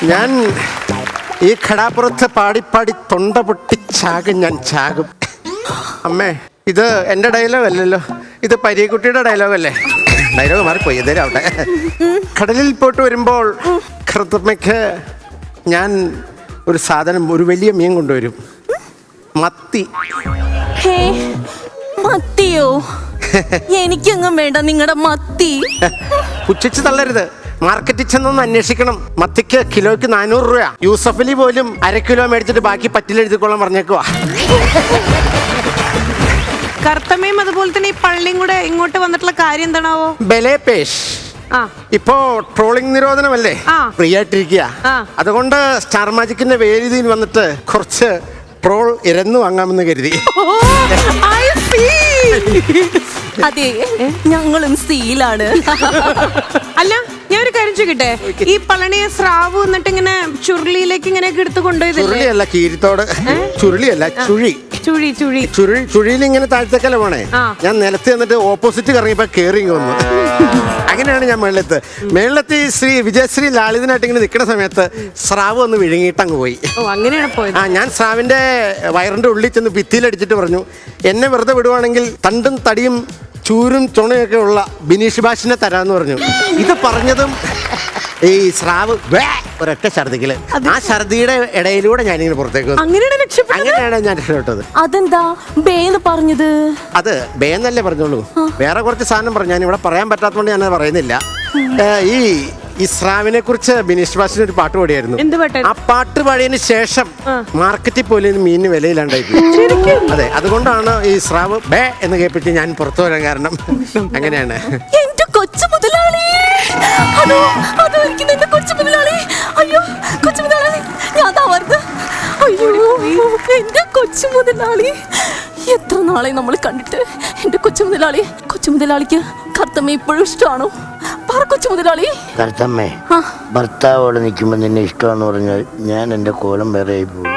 ഞാൻ ഈ ഘടാപ്പുറത്ത് പാടി തൊണ്ട പൊട്ടിച്ചാകും, ഞാൻ ചാകും. അമ്മേ, ഇത് എൻ്റെ ഡയലോഗ് അല്ലല്ലോ, ഇത് പരീക്കുട്ടിയുടെ ഡയലോഗല്ലേ? ഡയലോഗ് മാറിപ്പോയി, എന്തേലും ആവട്ടെ. കടലിൽ പോയിട്ട് വരുമ്പോൾ കറുത്തമ്മയ്ക്ക് ഞാൻ ഒരു സാധനം, ഒരു വലിയ മീൻ കൊണ്ടുവരും. മത്തി. മത്തിയോ? എനിക്കെങ്ങും വേണ്ട നിങ്ങളുടെ മത്തി. പുച്ഛിച്ച് തള്ളരുത്. മാർക്കറ്റിൽ ചെന്നൊന്ന് അന്വേഷിക്കണം. മത്തിക്ക് കിലോയ്ക്ക് 400 രൂപ. യൂസഫലി പോലും 1/2 കിലോ മേടിച്ചിട്ട് ബാക്കി പറ്റിലെഴുതിക്കൊള്ളാൻ പറഞ്ഞേക്കുവാ. കറുത്തമ്മയും അതുപോലെ തന്നെ ഈ പള്ളിയും കൂടെ ഇങ്ങോട്ട് വന്നിട്ടുള്ള കാര്യം എന്താണാവോ? ബലേപേഷ്. ഇപ്പോ ട്രോളിംഗ് നിരോധനമല്ലേ, ഫ്രീ ആയിട്ടിരിക്കുക. അതുകൊണ്ട് സ്റ്റാർ മാജിക്കിന്റെ വേദിയിൽ വന്നിട്ട് കുറച്ച് ട്രോൾ ഇരന്നു വാങ്ങാമെന്ന് കരുതി. അതെ, ഞങ്ങളും സീലാണ്. അല്ല, ഞാൻ ഒരു കാര്യം ചോദിക്കട്ടെ, ഈ പളനിയെ സ്രാവ് എന്നിട്ട് ഇങ്ങനെ ചുരുളിയിലേക്ക് ഇങ്ങനെയൊക്കെ എടുത്ത് കൊണ്ടുപോയത്? ചുരുളിയല്ല, കീരിത്തോട്. ചുരുളിയല്ല, ചുഴി. ചുഴിയിൽ ഇങ്ങനെ താഴ്ത്തേക്കല്ല പോണേ. ഞാൻ നിലത്ത് എന്നിട്ട് ഓപ്പോസിറ്റ് കറങ്ങിയപ്പോ കേറി വന്നു. അങ്ങനെയാണ് ഞാൻ മേളിലെത്തി ശ്രീ വിജയശ്രീ ലാളിതനായിട്ട് ഇങ്ങനെ നിൽക്കുന്ന സമയത്ത് സ്രാവ് ഒന്ന് വിഴുങ്ങിയിട്ടങ്ങ് പോയി. അങ്ങനെയാണ് പോയത്. ഞാൻ സ്രാവിന്റെ വയറിന്റെ ഉള്ളിൽ ചെന്ന് ഭിത്തിയിലടിച്ചിട്ട് പറഞ്ഞു, എന്നെ വെറുതെ വിടുവാണെങ്കിൽ തണ്ടും തടിയും ചൂരും ചുണയൊക്കെ ഉള്ള ബിനീഷ് ബാഷിനെ തരാന്ന് പറഞ്ഞു. ഇത് പറഞ്ഞതും ഈ സ്രാവ് ഒരൊറ്റ ഛർദിക്കല്. ആ ഛർദിയുടെ ഇടയിലൂടെ ഞാനിങ്ങനെ പുറത്തേക്ക് വന്നു. അങ്ങനെയാണ് ഞാൻ രക്ഷപ്പെട്ടത്. അതെന്താ ബേന്ന് പറഞ്ഞത്? അത് ബേന്നല്ലേ പറഞ്ഞോളൂ, വേറെ കുറച്ച് സാധനം പറഞ്ഞു. ഞാൻ ഇവിടെ പറയാൻ പറ്റാത്തതുകൊണ്ട് ഞാനത് പറയുന്നില്ല. ഈ ഇസ്രാവിനെ കുറിച്ച് ബിനീഷ് ബാസിന് ഒരു പാട്ട് പാടിയായിരുന്നു. ആ പാട്ട് പാടിയതിന് ശേഷം മാർക്കറ്റിൽ പോലും മീനിന് വിലയില്ലാണ്ടായി. അതെ, അതുകൊണ്ടാണ് ഈ സ്രാവ് ബേ എന്ന് കേൾപ്പിച്ച് ഞാൻ പുറത്തു വരാൻ കാരണം. അങ്ങനെയാണ്. എന്റെ കൊച്ചു മുതലാളി, കൊച്ചു മുതലാളി, അയ്യോ കൊച്ചു മുതലാളി, ഞാൻ അയ്യോ എന്റെ കൊച്ചു മുതലാളി. എത്ര നാളെ നമ്മൾ കണ്ടിട്ട്. എന്റെ കൊച്ചു മുതലാളി, കൊച്ചു മുതലാളിക്ക് കറുത്തമ്മ ഇപ്പോഴും ഇഷ്ടമാണോ? പറ കൊച്ചു മുതലാളി. കറുത്തമ്മേ, ഭർത്താവോടെ നിൽക്കുമ്പോൾ നിന്നെ ഇഷ്ടമാണെന്ന് പറഞ്ഞാൽ ഞാൻ എൻ്റെ കോലം വേറെ ആയി പോകും.